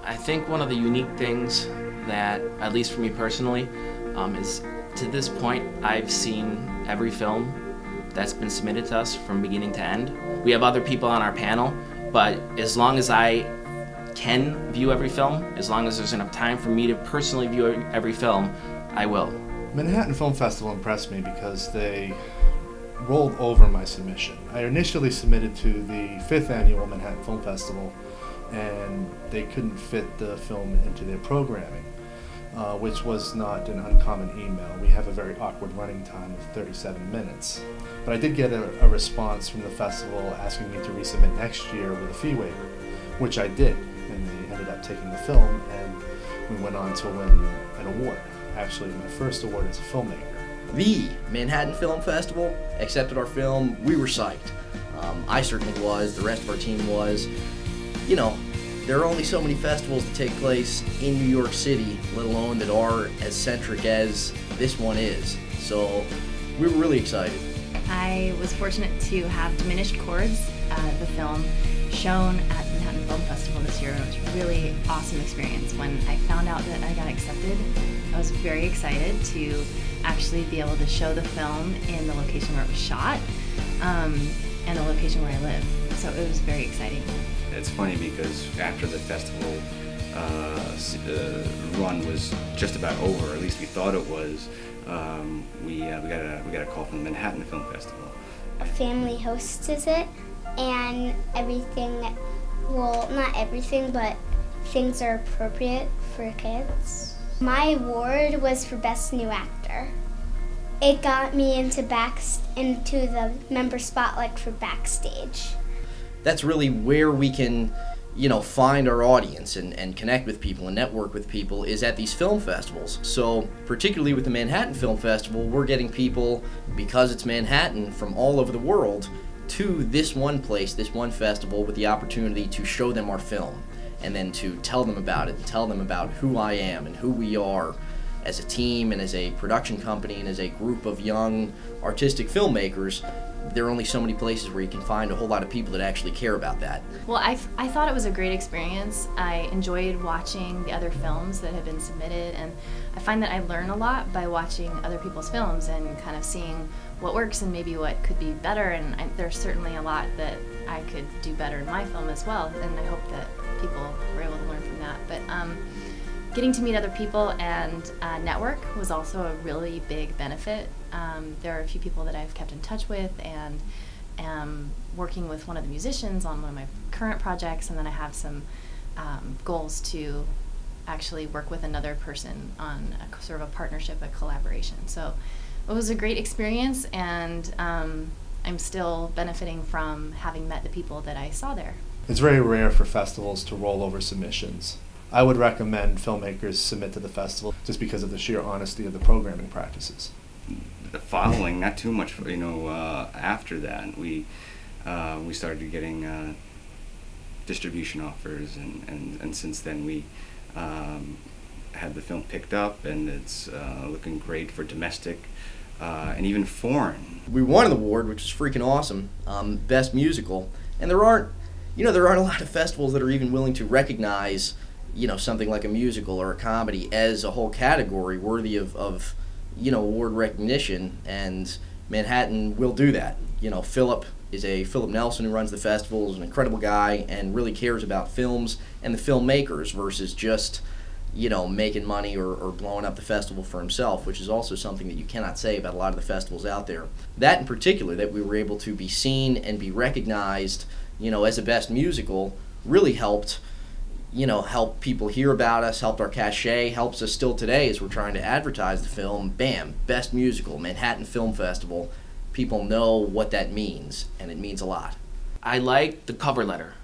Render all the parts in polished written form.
I think one of the unique things that, at least for me personally, is to this point I've seen every film that's been submitted to us from beginning to end. We have other people on our panel, but as long as I can view every film, as long as there's enough time for me to personally view every film, I will. Manhattan Film Festival impressed me because they rolled over my submission. I initially submitted to the 5th annual Manhattan Film Festival, and they couldn't fit the film into their programming, which was not an uncommon email. We have a very awkward running time of 37 minutes. But I did get a response from the festival asking me to resubmit next year with a fee waiver, which I did, and they ended up taking the film, and we went on to win an award. Actually, my first award as a filmmaker. The Manhattan Film Festival accepted our film. We were psyched. I certainly was, the rest of our team was. You know, there are only so many festivals that take place in New York City, let alone that are as centric as this one is. So we were really excited. I was fortunate to have Diminished Chords, the film, shown at the Manhattan Film Festival this year. It was a really awesome experience. When I found out that I got accepted, I was very excited to actually be able to show the film in the location where it was shot, and the location where I live. So it was very exciting. It's funny because after the festival run was just about over, or at least we thought it was, we got a call from the Manhattan Film Festival. A family hosts it, and everything, well, not everything, but things are appropriate for kids. My award was for Best New Actor. It got me into the member spotlight for Backstage. That's really where we can, you know, find our audience and connect with people and network with people, is at these film festivals. So particularly with the Manhattan Film Festival, we're getting people, because it's Manhattan, from all over the world to this one place, this one festival, with the opportunity to show them our film and then to tell them about it, tell them about who I am and who we are as a team and as a production company and as a group of young artistic filmmakers. There are only so many places where you can find a whole lot of people that actually care about that. Well, I thought it was a great experience. I enjoyed watching the other films that have been submitted, and I find that I learn a lot by watching other people's films and kind of seeing what works and maybe what could be better, and there's certainly a lot that I could do better in my film as well, and I hope that people were able to learn from that. But getting to meet other people and network was also a really big benefit. There are a few people that I've kept in touch with, and am working with one of the musicians on one of my current projects, and then I have some goals to actually work with another person on a sort of a partnership, a collaboration. So it was a great experience, and I'm still benefiting from having met the people that I saw there. It's very rare for festivals to roll over submissions. I would recommend filmmakers submit to the festival just because of the sheer honesty of the programming practices. The following, not too much, you know, after that, we started getting distribution offers, and since then we had the film picked up, and it's looking great for domestic and even foreign. We won an award, which is freaking awesome, Best Musical, and there aren't a lot of festivals that are even willing to recognize, you know, something like a musical or a comedy as a whole category worthy of you know, award recognition, and Manhattan will do that. You know, Philip Nelson, who runs the festival, is an incredible guy and really cares about films and the filmmakers versus just, you know, making money or blowing up the festival for himself, which is also something that you cannot say about a lot of the festivals out there. That in particular, that we were able to be seen and be recognized, you know, as a best musical, really helped, you know, help people hear about us, helped our cachet, helps us still today as we're trying to advertise the film. Bam, Best Musical, Manhattan Film Festival. People know what that means, and it means a lot. I like the cover letter.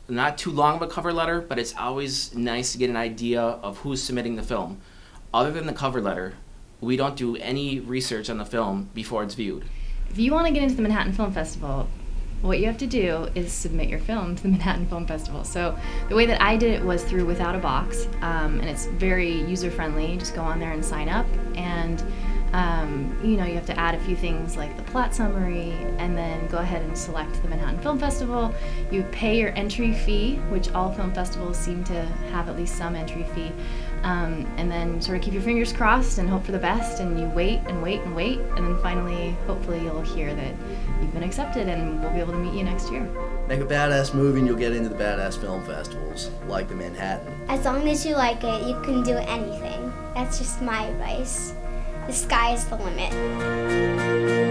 Not too long of a cover letter, but it's always nice to get an idea of who's submitting the film. Other than the cover letter, we don't do any research on the film before it's viewed. If you want to get into the Manhattan Film Festival, what you have to do is submit your film to the Manhattan Film Festival. So the way that I did it was through Without a Box, and it's very user-friendly. Just go on there and sign up, and You know, you have to add a few things like the plot summary, and then go ahead and select the Manhattan Film Festival. You pay your entry fee, which all film festivals seem to have at least some entry fee, and then sort of keep your fingers crossed and hope for the best, and you wait and wait and wait, and then finally, hopefully you'll hear that you've been accepted and we'll be able to meet you next year. Make a badass movie and you'll get into the badass film festivals, like the Manhattan. As long as you like it, you can do anything. That's just my advice. The sky is the limit.